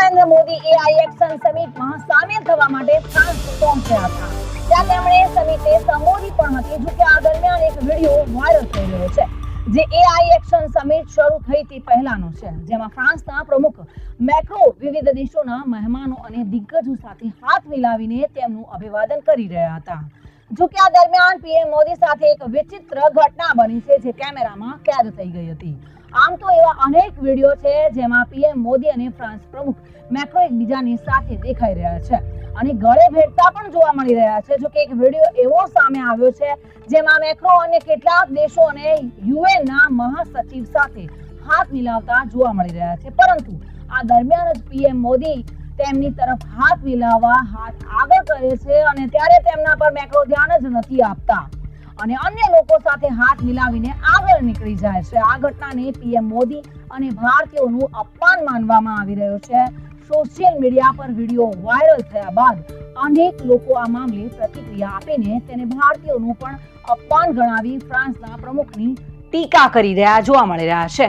Narendra Modi AI action સમિટમાં સામેલ થવા માટે ફ્રાન્સ પહોંચ્યા હતા. ત્યાં તેમણે સમિટને સંબોધી પણ હતી. જો કે આ દરમિયાન એક વિડીયો વાયરલ થઈ રહ્યો છે, જે એઆઈ એક્શન સમિટ શરૂ થઈ તે પહેલાનો છે, જેમાં ફ્રાન્સના પ્રમુખ મેક્રો વિવિધ દેશોના મહેમાનો અને દિગ્ગજો સાથે હાથ મિલાવીને તેમનું અભિવાદન કરી રહ્યા હતા. જો કે આ દરમિયાન પીએમ મોદી સાથે એક વિચિત્ર ઘટના બની છે, જે કેમેરામાં કેદ થઈ ગઈ હતી. આમ તો એવા અનેક વિડીયો છે જેમાં પીએમ મોદી અને ફ્રાન્સ પ્રમુખ મેક્રો એકબીજાની સાથે દેખાઈ રહ્યા છે અને ગળે ભેટતા પણ જોવા મળી રહ્યા છે. જો કે એક વિડીયો એવો સામે આવ્યો છે જેમાં મેક્રો અને કેટલાક દેશો અને યુએનના મહાસચિવ સાથે હાથ મિલાવતા જોવા મળી રહ્યા છે. પરંતુ આ દરમિયાન જ પીએમ મોદી તેમની તરફ હાથ મિલાવવા હાથ આગળ કરે છે અને ત્યારે તેમના પર મેક્રો ધ્યાન જ નથી આપતા અને અન્ય લોકો સાથે હાથ મિલાવીને આગળ નીકળી જાય છે. આ ઘટનાને પીએમ મોદી અને ભારતીયોનું અપમાન માનવામાં આવી રહ્યો છે. સોશિયલ મીડિયા પર વિડીયો વાયરલ થયા બાદ અનેક લોકો આ મામલે પ્રતિક્રિયા આપીને તેને ભારતીયોનું પણ અપમાન ગણાવી ફ્રાન્સના પ્રમુખની ટીકા કરી રહ્યા જોવા મળી રહ્યા છે.